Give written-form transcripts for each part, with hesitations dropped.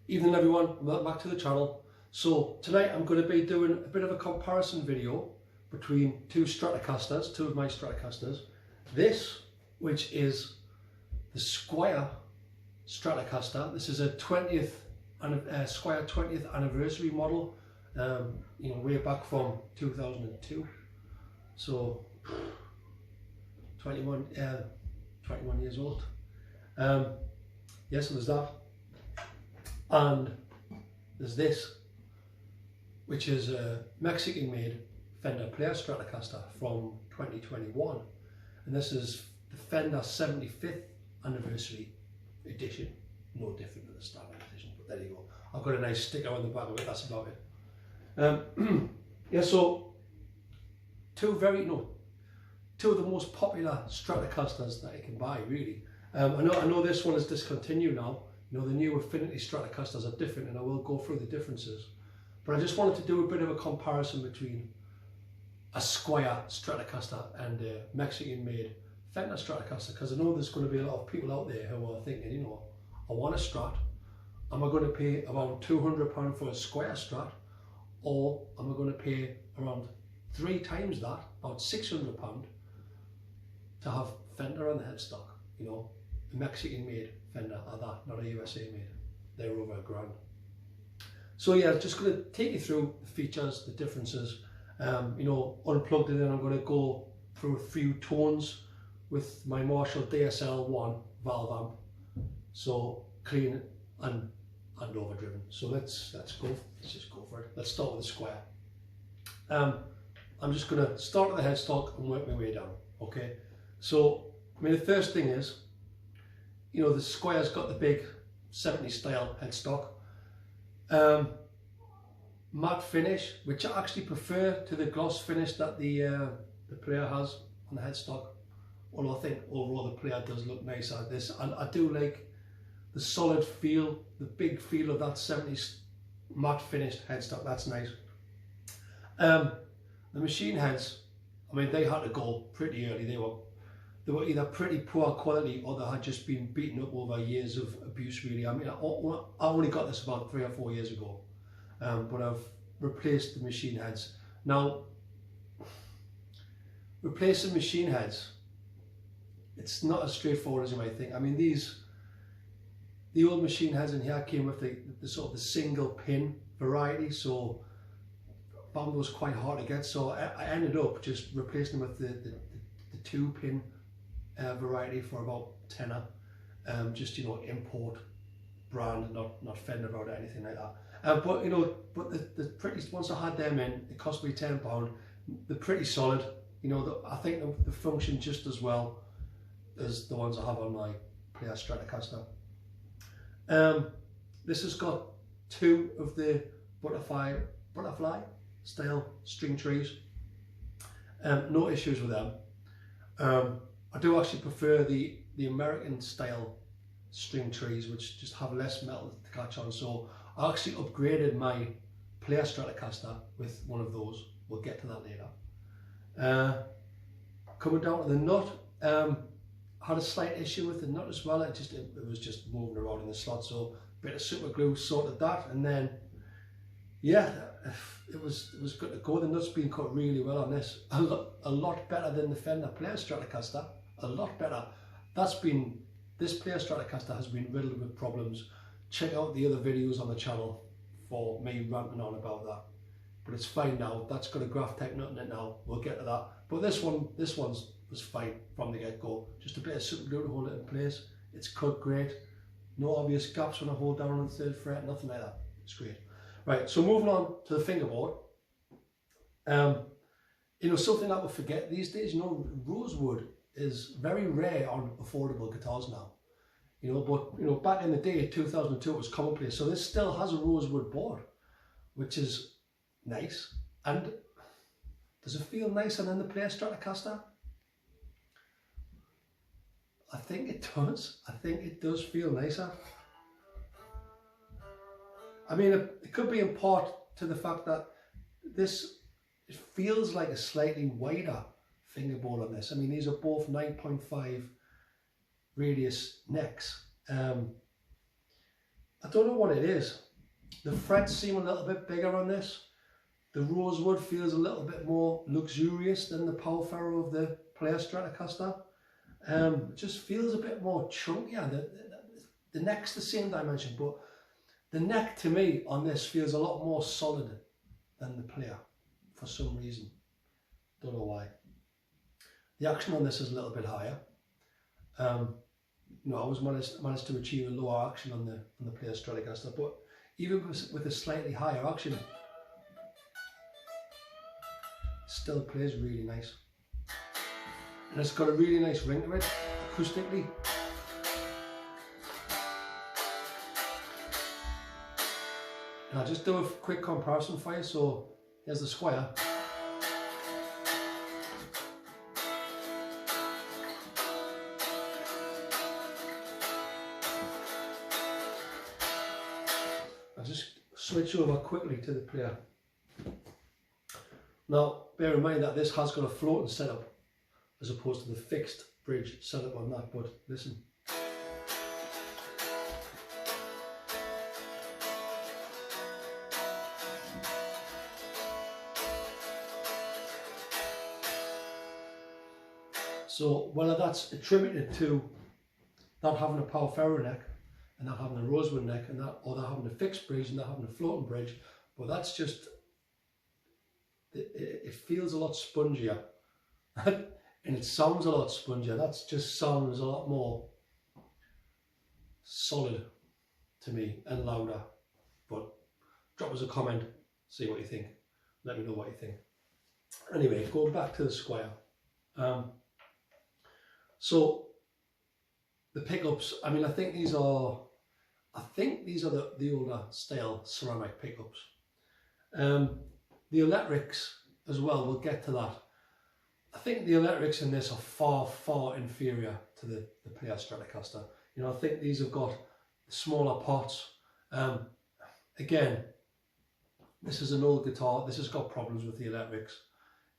Evening everyone, welcome back to the channel. So tonight I'm going to be doing a bit of a comparison video between two Stratocasters, two of my Stratocasters. This, which is the Squier Stratocaster. This is a Squier 20th anniversary model, way back from 2002. So 21 years old. So there's that. And there's this, which is a Mexican-made Fender Stratocaster from 2021, and this is the Fender 75th anniversary edition. No different than the standard edition, but there you go. I've got a nice sticker on the back of it. That's about it. So two of the most popular Stratocasters that you can buy, really. I know this one is discontinued now. The new Affinity Stratocasters are different, and I will go through the differences. But I just wanted to do a bit of a comparison between a Squier Stratocaster and a Mexican-made Fender Stratocaster, because I know there's going to be a lot of people out there who are thinking, I want a Strat. Am I going to pay around £200 for a Squier Strat, or am I going to pay around 3 times that, about £600, to have Fender on the headstock? A Mexican-made Fender are that, not a USA made. They're over £1,000. So yeah, just going to take you through the features, the differences. Unplugged it, and I'm going to go through a few tones with my Marshall DSL-1 valve amp. So clean and overdriven. So let's go. Let's just go for it. Let's start with the Squier. I'm just going to start at the headstock and work my way down. Okay. So the first thing is, the Squier's got the big 70s style headstock. Matte finish, which I actually prefer to the gloss finish that the player has on the headstock. Although I think overall the player does look nice like this. I do like the solid feel, the big feel of that 70s matte finished headstock. That's nice. The machine heads, they had to go pretty early. They were either pretty poor quality, or they had just been beaten up over years of abuse, really. I only got this about 3 or 4 years ago, but I've replaced the machine heads. Now, replacing machine heads, it's not as straightforward as you might think. The old machine heads in here came with the sort of the single pin variety, so that was quite hard to get. So I ended up just replacing them with the 2-pin variety for about £10. Just import brand, not Fender or anything like that. But the pretty, once I had them in, it cost me £10. They're pretty solid. I think they function just as well as the ones I have on my Stratocaster. This has got 2 of the butterfly style string trees. No issues with them. I do actually prefer the American style string trees, which just have less metal to catch on. So I actually upgraded my Stratocaster with one of those. We'll get to that later. Coming down to the nut, I had a slight issue with the nut as well. It was just moving around in the slot, so a bit of super glue sorted that, and then it was good to go. The nut's been cut really well on this. A lot better than the Fender Stratocaster. A lot better. This Stratocaster has been riddled with problems. Check out the other videos on the channel for me ranting on about that. But it's fine now. That's got a Graphtec nut in it now. We'll get to that. But this one's was fine from the get-go. Just a bit of super glue to hold it in place. It's cut great. No obvious gaps when I hold down on the 3rd fret. Nothing like that. It's great. Right. So moving on to the fingerboard. Something that we forget these days. Rosewood is very rare on affordable guitars now. But back in the day, 2002, it was commonplace. So this still has a rosewood board, which is nice. And does it feel nicer than the Stratocaster? I think it does. I think it does feel nicer. It could be in part to the fact that it feels like a slightly wider fingerboard on this. These are both 9.5 radius necks. I don't know what it is. The frets seem a little bit bigger on this. The rosewood feels a little bit more luxurious than the power ferro of the Player Stratocaster. It just feels a bit more chunkier. The neck's the same dimension, but the neck to me on this feels a lot more solid than the Player for some reason. Don't know why. The action on this is a little bit higher. You know, I always managed to achieve a lower action on the Player Stratocaster, but even with a slightly higher action, it still plays really nice. And it's got a really nice ring to it, acoustically. And I'll just do a quick comparison for you. So here's the Squier. I'll just switch over quickly to the Player. Now, bear in mind that this has got a floating setup as opposed to the fixed bridge setup on that, but listen. So whether that's attributed to not having a power ferro neck and not having a rosewood neck and that, or that having a fixed bridge and not having a floating bridge, but that's just, it feels a lot spongier. And it sounds a lot spongier. That just sounds a lot more solid to me and louder. But drop us a comment, see what you think. Let me know what you think. Anyway, going back to the Squier. So the pickups, I mean, I think these are the older style ceramic pickups. The electrics as well, we'll get to that. I think the electrics in this are far, far inferior to the Player Stratocaster. You know, I think these have got smaller pots. Again, this is an old guitar. This has got problems with the electrics.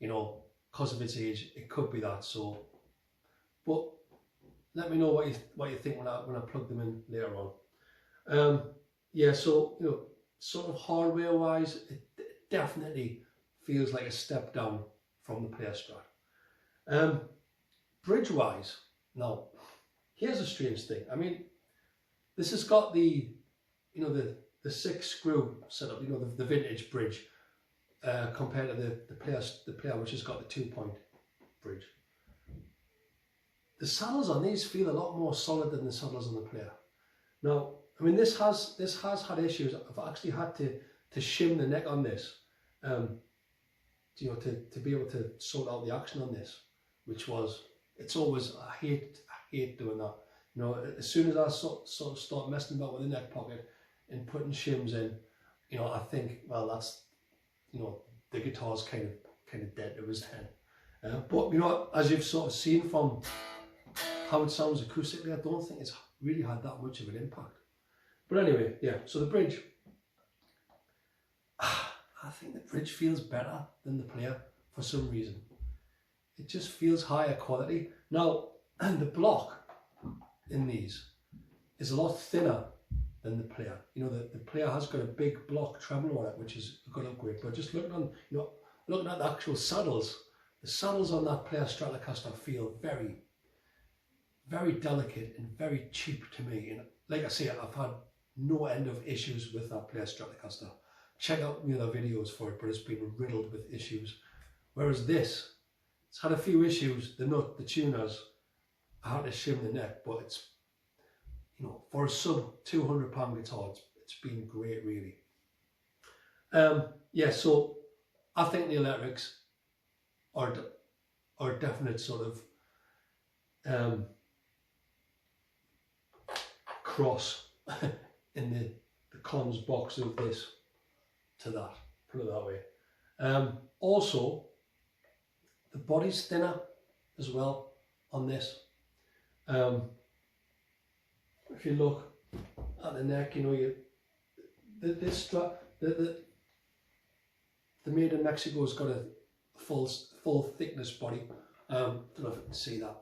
You know, because of its age, it could be that. So, but let me know what you think when I plug them in later on. Yeah, so you know, sort of hardware wise, it definitely feels like a step down from the Player Strat. Bridge wise, now here's a strange thing. I mean, this has got the, you know, the 6-screw setup, you know, the vintage bridge, compared to the Player which has got the 2-point bridge. The saddles on these feel a lot more solid than the saddles on the Player. Now, I mean, this has had issues. I've actually had to shim the neck on this, you know, to be able to sort out the action on this, which was, it's always, I hate doing that. You know, as soon as I sort of start messing about with the neck pocket and putting shims in, you know, I think, well, that's, you know, the guitar's kind of dead to his head. But you know, as you've sort of seen from how it sounds acoustically, I don't think it's really had that much of an impact. But anyway, yeah, so the bridge, I think the bridge feels better than the Player for some reason. It just feels higher quality. Now, the block in these is a lot thinner than the Player. You know, the Player has got a big block tremolo on it, which is a good upgrade. But just looking on, you know, looking at the actual saddles, the saddles on that Player Stratocaster feel very, very delicate and very cheap to me. And like I say, I've had no end of issues with that Player Stratocaster. Check out the other videos for it, but it's been riddled with issues. Whereas this, it's had a few issues. The nut, the tuners, I had to shim the neck, but it's, you know, for a sub £200 guitar, it's been great, really. Yeah, so I think the electrics are definite sort of cross in the cons box of this to that, put it that way. Also, the body's thinner as well on this. If you look at the neck, you know, this Strat, the made in Mexico has got a full thickness body. Don't know if you can see that.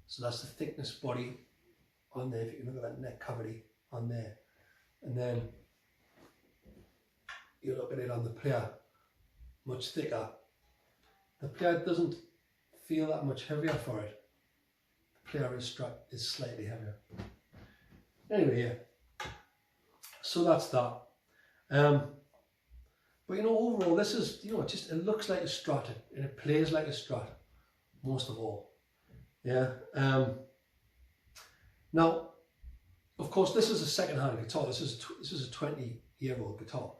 So that's the thickness body on there. If you can look at that neck cavity on there, and then you look at it on the player, much thicker. The player doesn't feel that much heavier for it. The player is slightly heavier. Anyway, yeah. So that's that. But you know, overall, this is, you know, it looks like a Strat and it plays like a Strat, most of all. Yeah. Now, of course, this is a second-hand guitar. This is a 20-year-old guitar,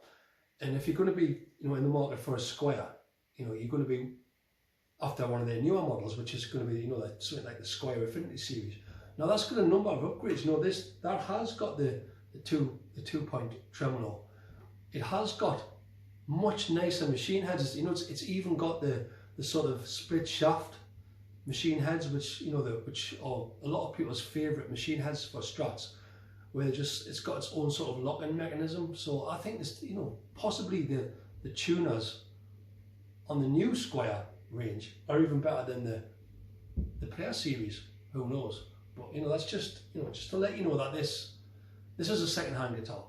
and if you're going to be, you know, in the market for a Squier, you know, you're going to be after one of their newer models, which is going to be, you know, like something like the Squier Affinity series. Now that's got a number of upgrades. You know, that has got the two-point tremolo. It has got much nicer machine heads. You know, it's even got the sort of split shaft machine heads, which, you know, which are a lot of people's favourite machine heads for Strats, where it's got its own sort of lock-in mechanism. So I think this, you know, possibly the tuners on the new Squier range are even better than the Player series. Who knows? But you know, that's just, you know, just to let you know that this is a second-hand guitar.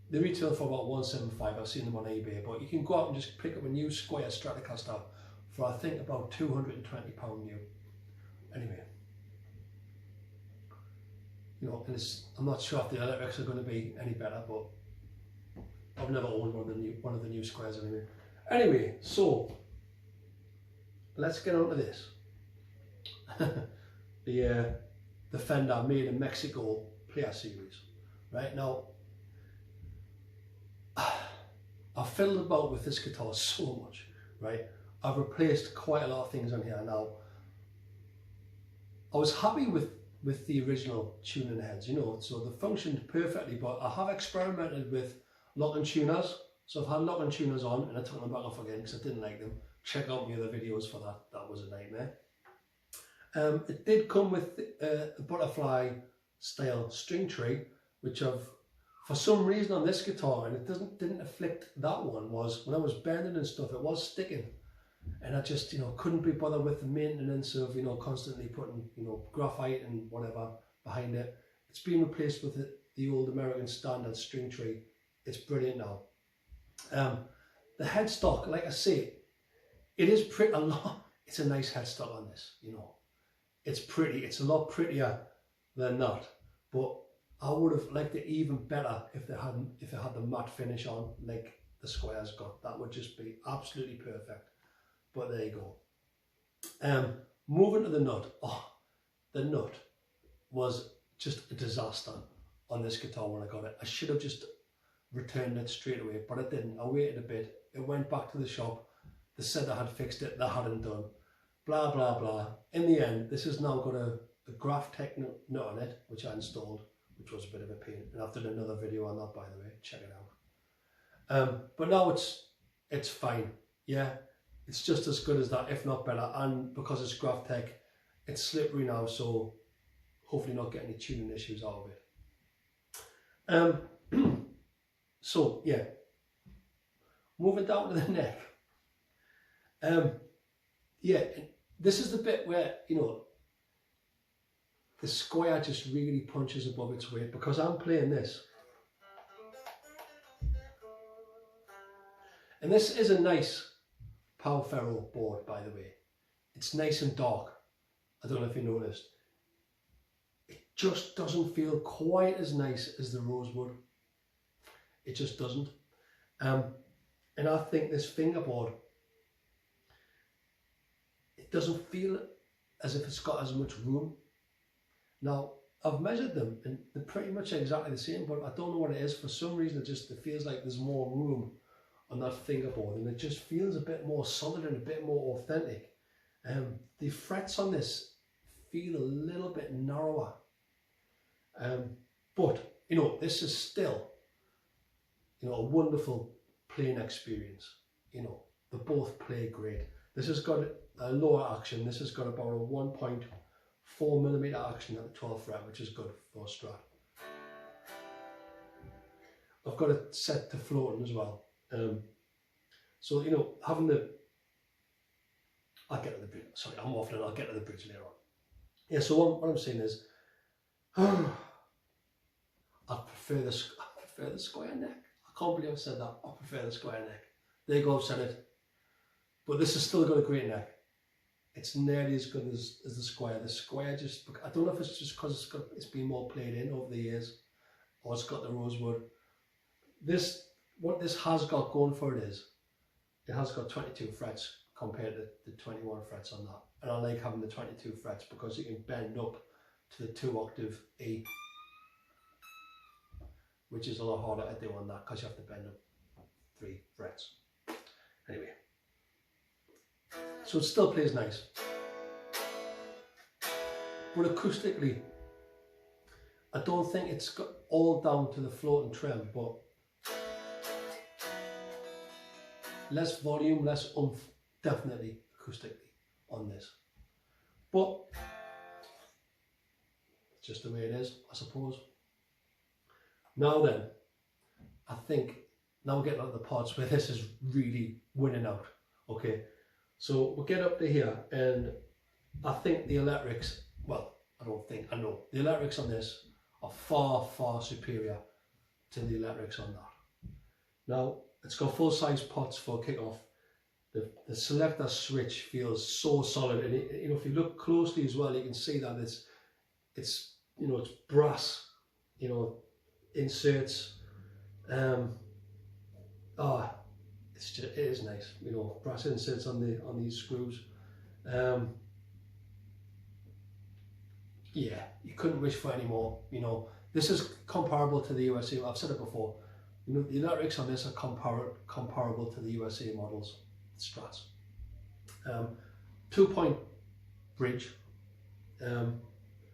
They retail for about $175. I've seen them on eBay, but you can go out and just pick up a new Squier Stratocaster for, I think, about £220 new. Anyway, you know, and I'm not sure if the electrics are going to be any better, but I've never owned one of the new Squiers anyway. Anyway, so let's get on to this. The Fender made in Mexico Player series. Right now, I've fiddled about with this guitar so much, right? I've replaced quite a lot of things on here now. I was happy with the original tuning heads, you know, so they functioned perfectly, but I have experimented with lock-in tuners. So I've had lock-in tuners on and I took them back off again because I didn't like them. Check out my other videos for that. That was a nightmare. It did come with a butterfly style string tree, which for some reason on this guitar, and it didn't afflict that one, was when I was bending and stuff, it was sticking, and I just, you know, couldn't be bothered with the maintenance of, you know, constantly putting, you know, graphite and whatever behind it. It's been replaced with the old American standard string tree. It's brilliant now. The headstock, like I say, it is pretty a lot. It's a nice headstock on this, you know. It's pretty. It's a lot prettier than that, but I would have liked it even better if it had the matte finish on like the Squier's got. That would just be absolutely perfect. But there you go. Moving to the nut. Oh, the nut was just a disaster on this guitar when I got it. I should have just returned it straight away, but I didn't. I waited a bit. It went back to the shop. They said they had fixed it. They hadn't done. Blah blah blah. In the end, this has now got a Graph Tech nut on it, which I installed, which was a bit of a pain, and I've done another video on that, by the way. Check it out. But now it's fine. Yeah, it's just as good as that, if not better. And because it's Graph Tech, it's slippery now, so hopefully not get any tuning issues out of it. So yeah, moving down to the neck. Yeah, this is the bit where, you know, the Squier just really punches above its weight, because I'm playing this. And this is a nice Power Ferro board, by the way. It's nice and dark. I don't know if you noticed. It just doesn't feel quite as nice as the Rosewood. It just doesn't. And I think this fingerboard, it doesn't feel as if it's got as much room. Now, I've measured them and they're pretty much exactly the same, but I don't know what it is. For some reason, it feels like there's more room on that fingerboard, and it just feels a bit more solid and a bit more authentic. The frets on this feel a little bit narrower. But, you know, this is still, you know, a wonderful playing experience. You know, they both play great. This has got a lower action. This has got about a 1.4mm action at the 12th fret, which is good for a Strat. I've got it set to floating as well. So, you know, having the... I'll get to the bridge. Sorry, I'm waffling. I'll get to the bridge later on. Yeah, so what I'm saying is, I prefer this. prefer the Squier neck. I can't believe I've said that. I prefer the Squier neck. There you go, I've said it. But this has still got a great neck. It's nearly as good as the Squier. The Squier just, I don't know if it's just because it's been more played in over the years, or it's got the rosewood. What this has got going for it is, it has got 22 frets compared to the 21 frets on that. And I like having the 22 frets because you can bend up to the 2-octave E, which is a lot harder to do on that because you have to bend up 3 frets. Anyway, so it still plays nice. But acoustically, I don't think it's got all down to the floating trem, but less volume, less oomph, definitely acoustically on this. But it's just the way it is, I suppose. Now then, I think now we're getting to the parts where this is really winning out. Okay, so we'll get up to here, and I think the electrics, well, I don't think, I know, the electrics on this are far, far superior to the electrics on that. Now, it's got full-size pots for kick-off. The selector switch feels so solid, and you know, if you look closely as well, you can see that it's you know, it's brass, you know, inserts. It's just, it is nice, you know, brass inserts on these screws. Yeah, you couldn't wish for any more. You know, this is comparable to the USA. I've said it before. You know, the electrics on this are comparable to the USA models, Strats. 2-point bridge,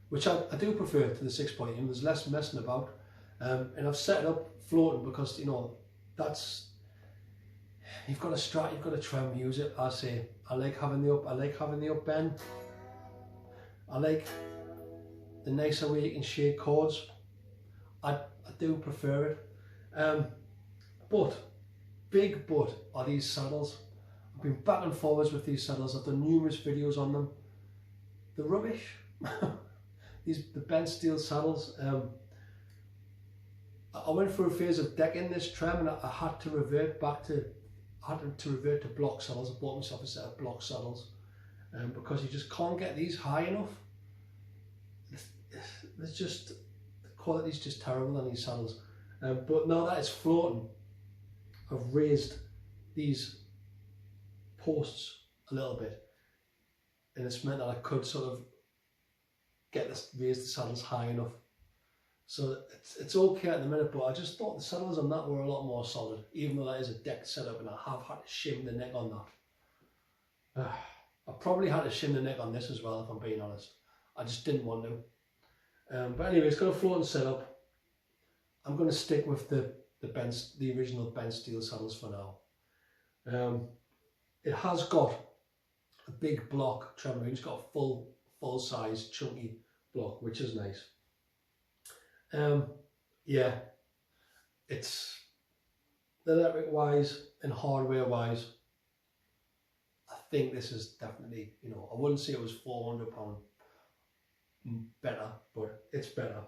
which I do prefer to the 6-point. You know, there's less messing about, and I've set it up floating because, you know, that's, you've got a Strat, you've got a trem, use it. I say I like having the up bend. I like the nicer way you can shade chords. I do prefer it. But big but are these saddles. I've been back and forwards with these saddles. I've done numerous videos on them. They're rubbish. The bent steel saddles. I went through a phase of decking this trem, and I had to revert back to block saddles. I bought myself a set of block saddles, because you just can't get these high enough. It's just, the quality's just terrible on these saddles. But now that it's floating, I've raised these posts a little bit, and it's meant that I could sort of raise the saddles high enough. So it's okay at the minute, but I just thought the saddles on that were a lot more solid, even though that is a decked setup, and I have had to shim the neck on that. I probably had to shim the neck on this as well, if I'm being honest. I just didn't want to. But anyway, it's got a floating setup. I'm going to stick with the original bent steel saddles for now. It has got a big block trem. It's got a full size chunky block, which is nice. Yeah, it's electric wise and hardware wise, I think this is definitely, you know, I wouldn't say it was £400 better, but it's better,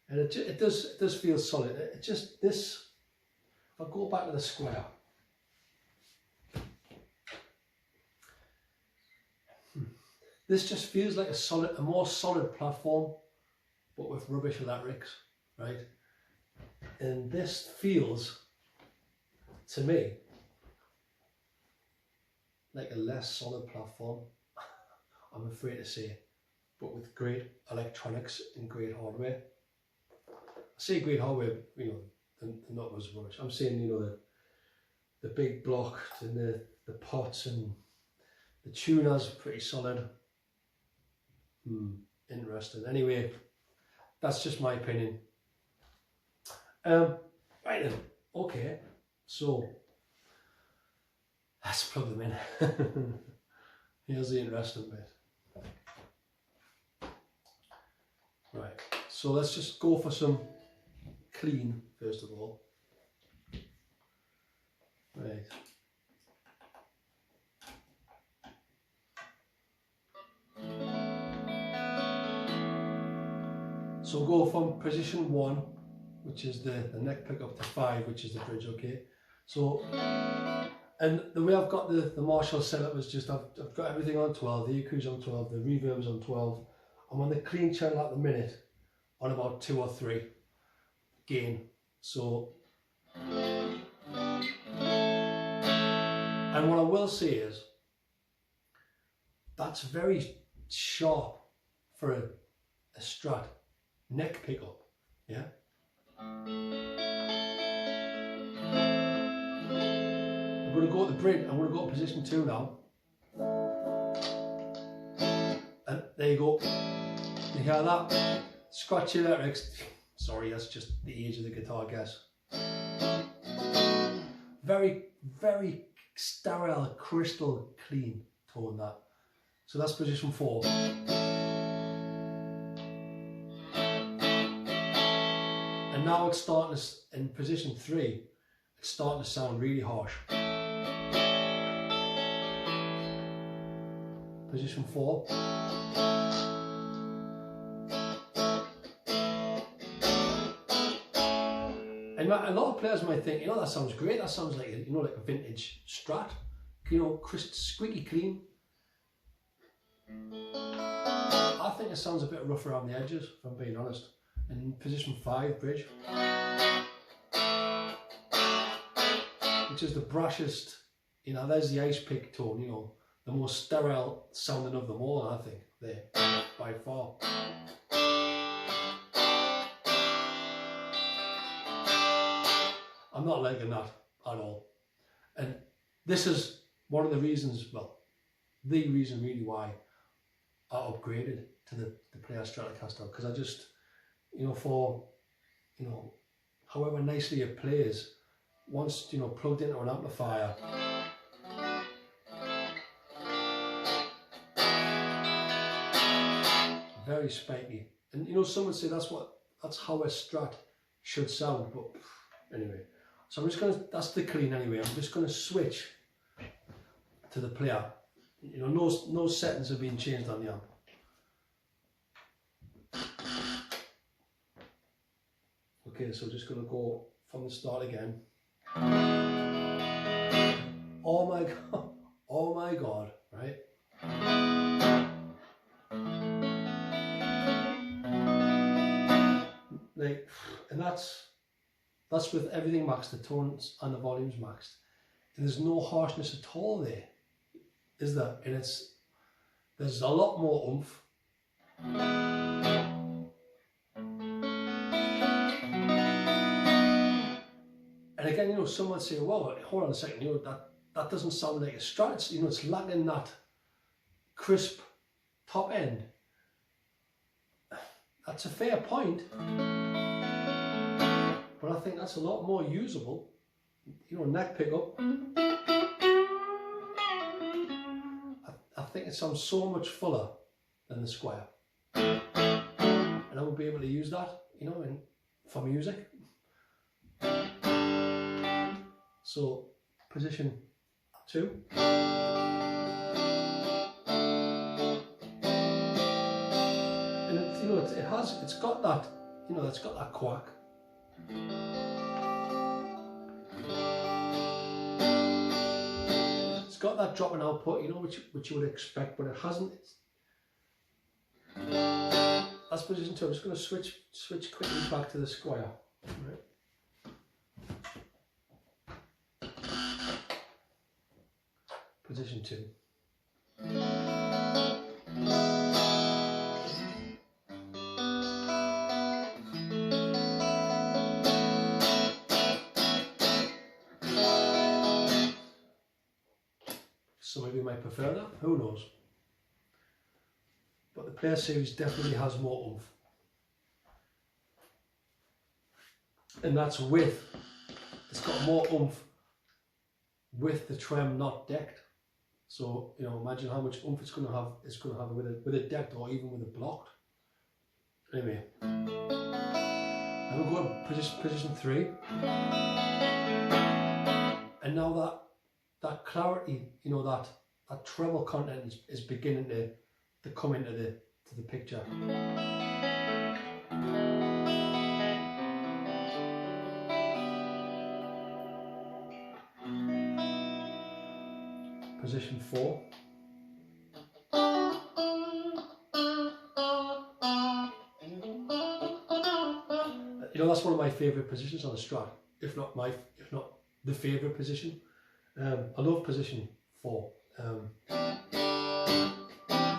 and it does feel solid. It just, this, if I go back to the Squier, this just feels like a more solid platform, but with rubbish electrics, right? And this feels, to me, like a less solid platform, I'm afraid to say, but with great electronics and great hardware. I say great hardware, you know, the numbers rubbish. I'm saying, you know, the big block and the pots and the tuners pretty solid. Interesting. Anyway, that's just my opinion. Right then, okay, so let's plug them in. Here's the interesting bit. Right, so let's just go for some clean first of all. Right. So go from position 1 which is the neck pickup, to 5, which is the bridge. Okay, so and the way I've got the Marshall set up is just I've got everything on 12, the EQ's on 12, the reverb's on 12. I'm on the clean channel at the minute on about 2 or 3 gain. So, and what I will say is that's very sharp for a Strat neck pickup. Yeah. I'm going to go to the bridge. I'm going to go to position 2 now. And there you go. You hear that? Scratchy lyrics. Sorry, that's just the age of the guitar, I guess. Very, very sterile, crystal clean tone, that. So that's position 4. And now it's starting to, in position 3, it's starting to sound really harsh. Position 4. And a lot of players might think, you know, that sounds great, that sounds like, you know, like a vintage Strat, you know, crisp, squeaky clean. I think it sounds a bit rough around the edges, if I'm being honest. In position 5, bridge, which is the brashest, you know, there's the ice pick tone, you know, the most sterile sounding of them all, I think, there, by far. I'm not liking that at all. And this is one of the reasons, well, the reason really why I upgraded to the Fender Stratocaster, because I just, you know, for, you know, however nicely it plays, once, you know, plugged into an amplifier, very spiky. And you know, some would say that's how a Strat should sound, but anyway. So I'm just gonna, that's the clean anyway. I'm just gonna switch to the player. You know, no settings have been changed on the amp. Okay, so just gonna go from the start again. Oh my god, oh my god, right? Like, and that's with everything maxed, the tones and the volumes maxed. And there's no harshness at all there, is there? And there's a lot more oomph. And again, you know, someone say, well, hold on a second, you know, that doesn't sound like a Strat. It's, you know, it's lacking that crisp top end. That's a fair point. But I think that's a lot more usable. You know, neck pickup. I think it sounds so much fuller than the Squier. And I would be able to use that, you know, for music. So, position 2. And it, you know, it's got that, you know, it's got that quack. It's got that drop in output, you know, which you would expect, but it hasn't. That's position 2. I'm just going to switch quickly back to the Squier. Right. Position 2. Some of you might prefer that, who knows? But the Player Series definitely has more oomph. And that's it's got more oomph with the trem not decked. So, you know, imagine how much oomph it's going to have with a decked or even with a blocked. Anyway, now we'll go to position 3. And now that clarity, you know, that treble content is beginning to come into the picture. position 4. You know, that's one of my favourite positions on the Strat, if not the favourite position. I love position 4.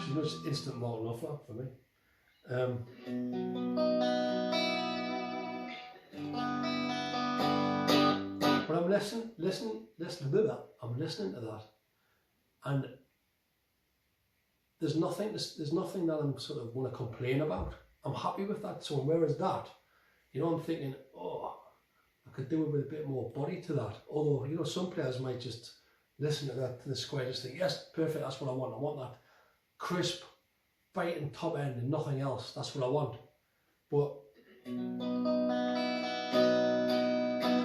She's just instant mortal offer for me. But I'm listening to that, and there's nothing that I'm sort of want to complain about. I'm happy with that tone. Whereas that, you know, I'm thinking, oh, I could do it with a bit more body to that. Although, you know, some players might just listen to that, to the Squier, just think, yes, perfect, that's what I want. I want that crisp, biting top end and nothing else. That's what I want. But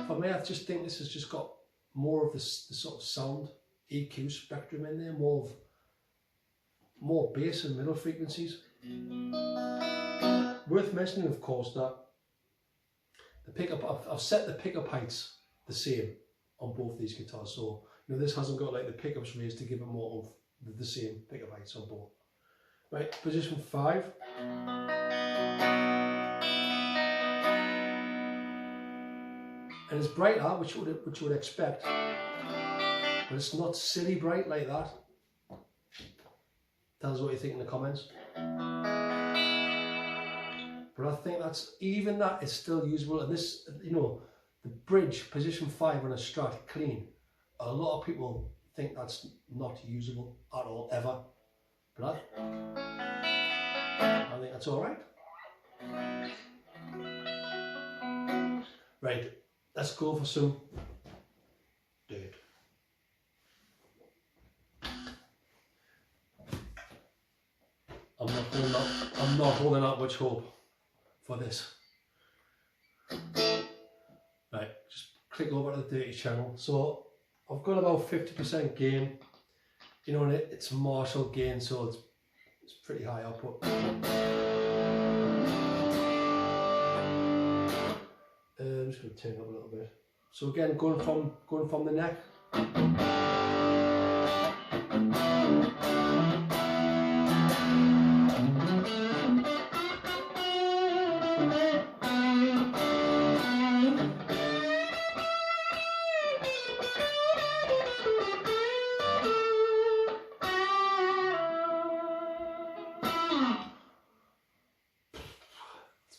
for me, I just think this has just got more of the sort of sound EQ spectrum in there, more bass and middle frequencies. Worth mentioning, of course, that the pickup, I've set the pickup heights the same on both these guitars, so you know, this hasn't got like the pickups raised to give it more of the same pickup heights on both. Right, position 5. And it's bright out, which you would expect, but it's not silly bright like that. Tell us what you think in the comments. But I think even that is still usable, and this, you know, the bridge, position 5 on a Strat clean, a lot of people think that's not usable at all, ever. But I think that's alright. Right, let's go for some dirt. I'm not holding out much hope for this. Right, just click over to the dirty channel. So I've got about 50% gain, you know, and it's Marshall gain, so it's pretty high output. I'm just going to turn it up a little bit. So again, going from the neck.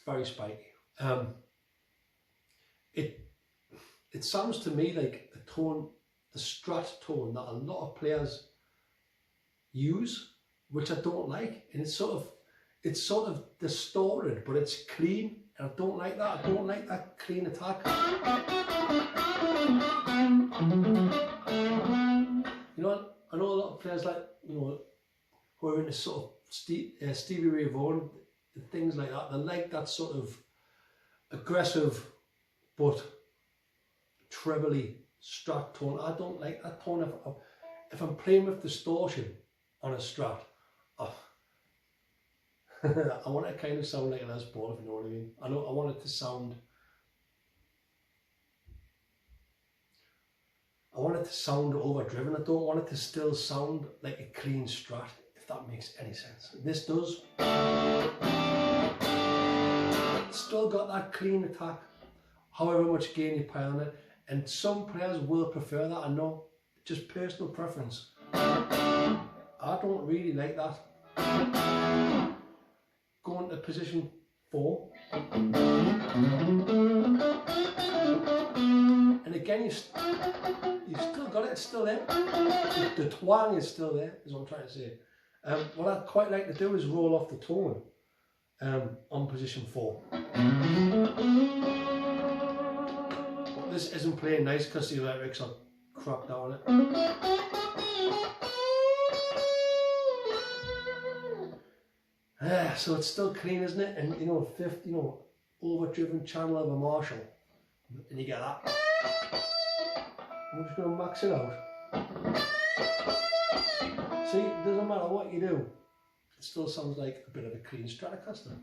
Very spiky. It sounds to me like the tone, the Strat tone that a lot of players use, which I don't like, and it's sort of distorted, but it's clean, and I don't like that. I don't like that clean attack. You know, I know a lot of players, like, you know, who are into sort of Stevie Ray Vaughan, things like that. They like that sort of aggressive but trebly Strat tone. I don't like that tone. If I'm playing with distortion on a Strat, I want it to kind of sound like a Les Paul, if you know what I mean. I want it to sound. I want it to sound overdriven. I don't want it to still sound like a clean Strat, if that makes any sense. This does. It's still got that clean attack, however much gain you pile on it, and some players will prefer that. I know, just personal preference. I don't really like that. Going to position 4, and again you've still got it. It's still there. The twang is still there, is what I'm trying to say. What I'd quite like to do is roll off the tone on position 4. But this isn't playing nice because the electrics are crapped out on it. So it's still clean, isn't it? And you know, fifth, you know, overdriven channel of a Marshall, and you get that. I'm just going to max it out. See, it doesn't matter what you do, it still sounds like a bit of a clean Stratocaster.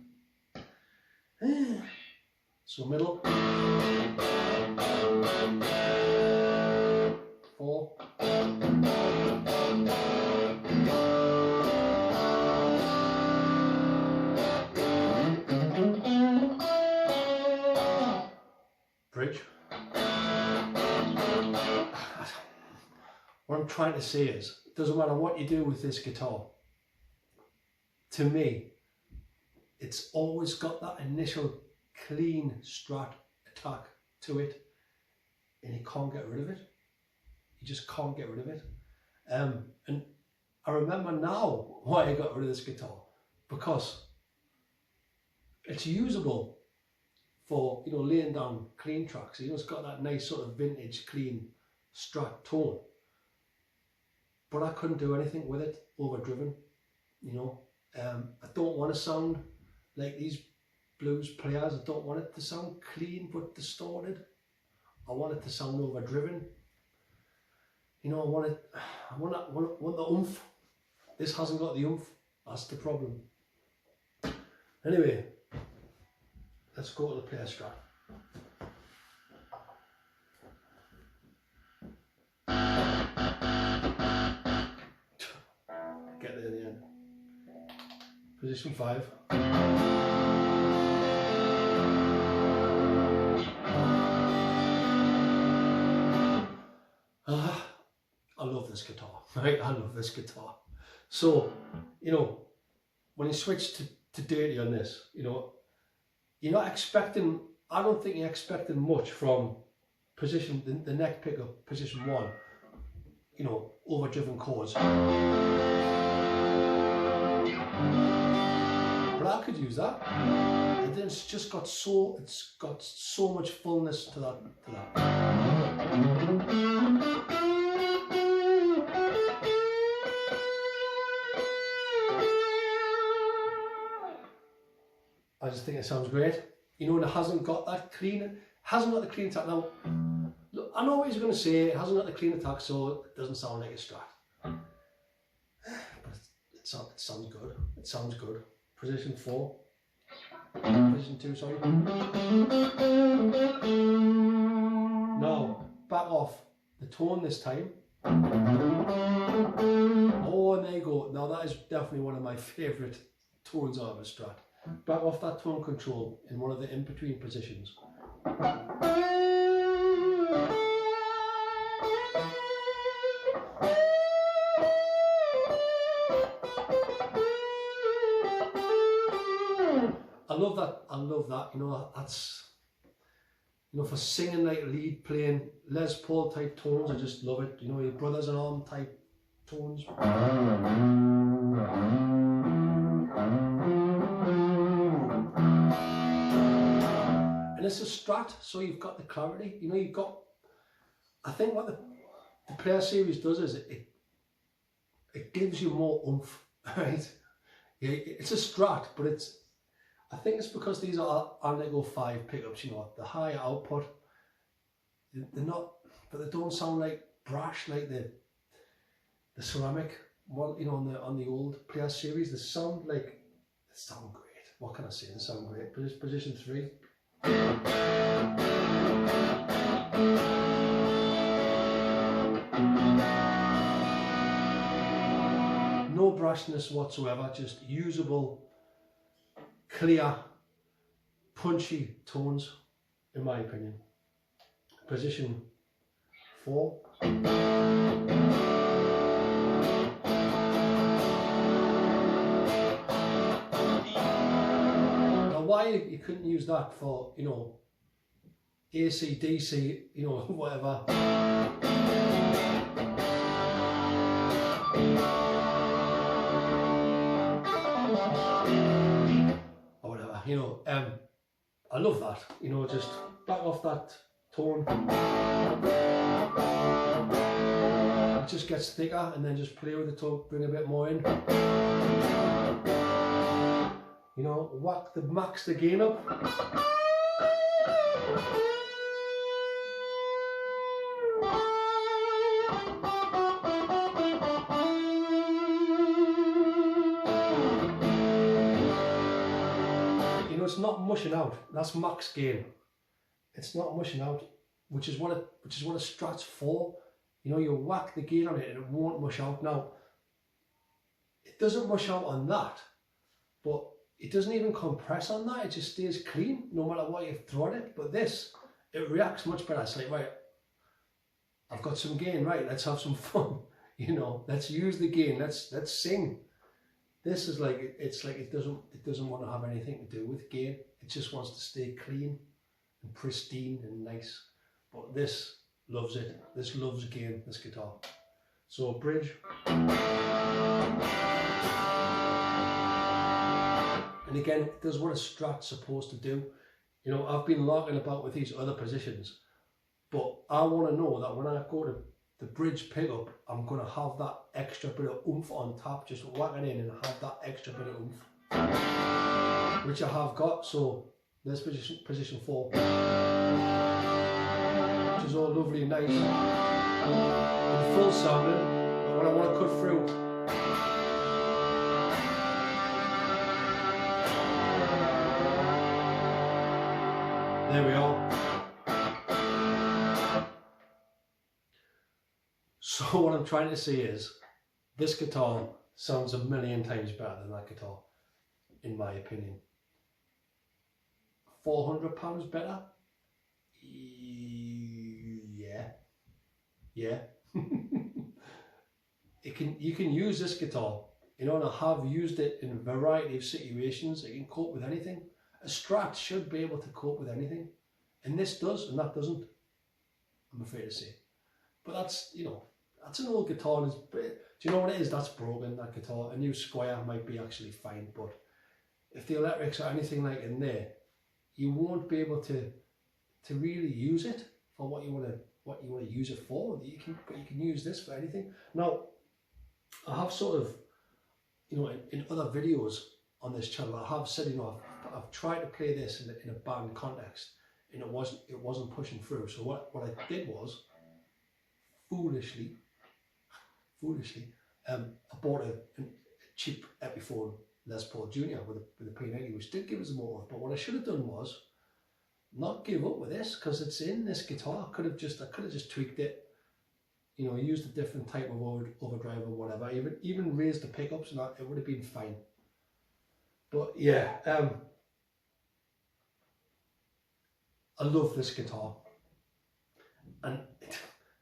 So middle, 4, bridge. What I'm trying to say is, it doesn't matter what you do with this guitar. To me, it's always got that initial clean Strat attack to it, and you can't get rid of it. You just can't get rid of it. And I remember now why I got rid of this guitar, because it's usable for, you know, laying down clean tracks. You know, it's got that nice sort of vintage clean Strat tone, but I couldn't do anything with it overdriven. You know, I don't want to sound like these blues players. I don't want it to sound clean but distorted. I want it to sound overdriven. You know, I want the oomph. This hasn't got the oomph. That's the problem. Anyway, let's go to the player Strat. Get there in the end. Position 5. I love this guitar, right? I love this guitar. So, you know, when you switch to dirty on this, you know, you're not expecting, I don't think you're expecting much from position, the neck pickup, position 1, you know, overdriven chords. But I could use that. And then it's just got so, it's got so much fullness to that. I just think it sounds great. You know, and it hasn't got that clean, hasn't got the clean attack. Now, look, I know what he's going to say, it hasn't got the clean attack, so it doesn't sound like a Strat. But it sounds good. It sounds good. Position 4. Position 2, sorry. Now, back off the tone this time. Oh, and there you go. Now that is definitely one of my favourite tones out of a Strat. Back off that tone control in one of the in-between positions. I love that, you know, that's, you know, for singing like lead playing, Les Paul type tones, I just love it, you know, your Brothers in Arms type tones. And it's a Strat, so you've got the clarity, you know, you've got, I think what the player series does is it gives you more oomph, right? It's a Strat, but it's, I think it's because these are Lego 5 pickups, you know, the higher output, they're not, but they don't sound like brash like the ceramic one, you know, on the old player series. They sound great. What can I say? They sound great. Position 3. No brashness whatsoever, just usable, clear, punchy tones, in my opinion. Position 4. Now, why you couldn't use that for, you know, AC, DC, you know, whatever. You know, I love that, you know, just back off that tone. It just gets thicker and then just play with the tone, bring a bit more in. You know, whack the max the gain up. It's not mushing out. That's max gain. It's not mushing out, which is what a Strat's for. You know, you whack the gain on it and it won't mush out. Now, it doesn't mush out on that, but it doesn't even compress on that. It just stays clean no matter what you throw at it. But this, it reacts much better. It's like, right, I've got some gain, right, let's have some fun, you know, let's use the gain, let's sing. This is like, it's like it doesn't want to have anything to do with gain. It just wants to stay clean and pristine and nice. But this loves it. This loves gain, this guitar. So bridge. And again, it does what a Strat's supposed to do. You know, I've been larking about with these other positions, but I want to know that when I go to the bridge pickup, I'm going to have that extra bit of oomph on top, just whack it in and have that extra bit of oomph, which I have got. So there's position 4, which is all lovely and nice and full sounding. But when I want to cut through, there we are. So what I'm trying to say is, this guitar sounds a million times better than that guitar, in my opinion. £400 better? Yeah. You can use this guitar, you know, and I have used it in a variety of situations. It can cope with anything. A Strat should be able to cope with anything, and this does, and that doesn't, I'm afraid to say. But that's, you know, that's an old guitar. And do you know what it is? That's broken, that guitar. A new Squier might be actually fine, but if the electrics are anything like in there, you won't be able to really use it for what you want to use it for. But you can use this for anything. Now, I have sort of, you know, in other videos on this channel, I have said, you know, I've tried to play this in a band context, and it wasn't pushing through. So what I did was, foolishly, I bought a cheap Epiphone Les Paul Junior with a P90, which did give us a motor. But what I should have done was not give up with this, because it's in this guitar. I could have just tweaked it, you know, used a different type of overdrive or whatever. Even raised the pickups, and that, it would have been fine. But yeah, I love this guitar, and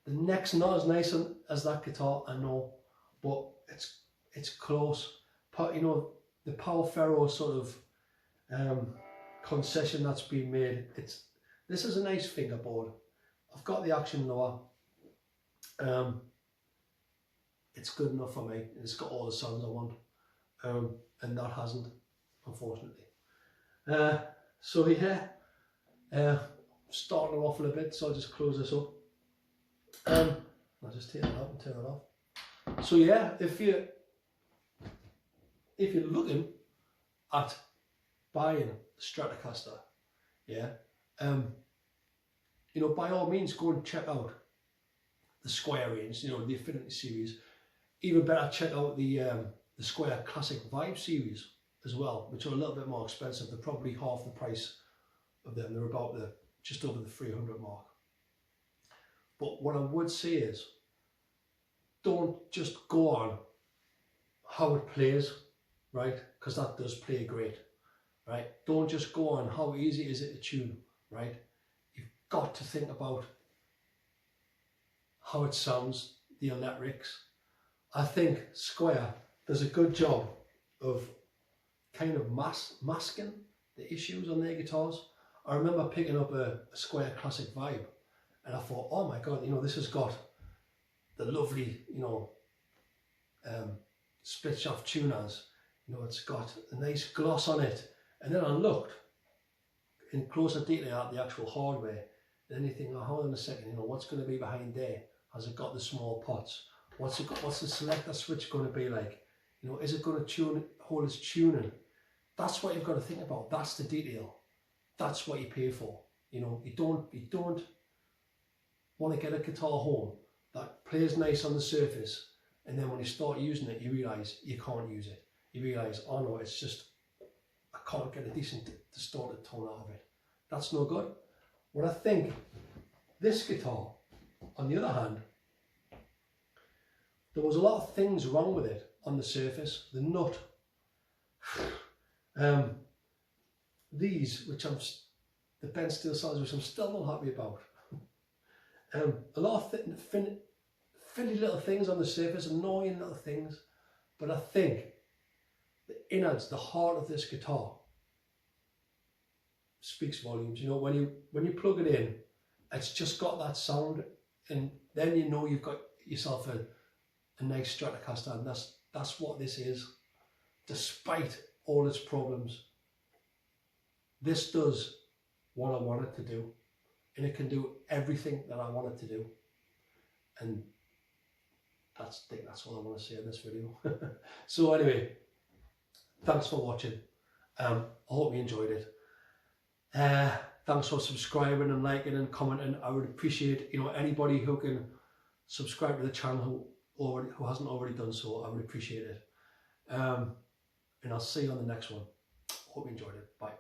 the neck's not as nice as that guitar, I know, but it's close. You know, the Power Ferro sort of concession that's been made. This is a nice fingerboard. I've got the action lower. It's good enough for me. It's got all the sounds I want, and that hasn't, unfortunately. So yeah, starting to waffle a bit, so I'll just close this up. I'll just take it out and turn it off. So yeah, if you're looking at buying a Stratocaster, yeah, you know, by all means go and check out the Squier range, you know, the Affinity series. Even better, check out the Squier Classic Vibe series as well, which are a little bit more expensive. They're probably half the price of them. They're about just over the 300 mark. But what I would say is, don't just go on how it plays, right? Because that does play great, right? Don't just go on how easy is it to tune, right? You've got to think about how it sounds, the electrics. I think Squier does a good job of kind of masking the issues on their guitars. I remember picking up a Squier Classic Vibe, and I thought, oh my God, you know, this has got the lovely, you know, split shaft tuners. You know, it's got a nice gloss on it. And then I looked in closer detail at the actual hardware, and then you think, oh, hold on a second, you know, what's going to be behind there? Has it got the small pots? What's the selector switch going to be like? You know, is it going to hold its tuning? That's what you've got to think about. That's the detail. That's what you pay for. You know, you don't want to get a guitar home that plays nice on the surface, and then when you start using it, you realise you can't use it. You realise, oh no, it's just, I can't get a decent distorted tone out of it. That's no good. What I think, this guitar, on the other hand, there was a lot of things wrong with it on the surface. The nut, these, which the bent steel saddles, which I'm still not happy about. A lot of fiddly little things on the surface, annoying little things, but I think the innards, the heart of this guitar speaks volumes. You know, when you plug it in, it's just got that sound, and then you know you've got yourself a nice Stratocaster, and that's what this is. Despite all its problems, this does what I want it to do, and it can do everything that I want it to do. And I think that's all I want to say in this video. So anyway, thanks for watching. I hope you enjoyed it. Thanks for subscribing and liking and commenting. I would appreciate, you know, anybody who can subscribe to the channel who hasn't already done so. I would appreciate it. And I'll see you on the next one. Hope you enjoyed it. Bye.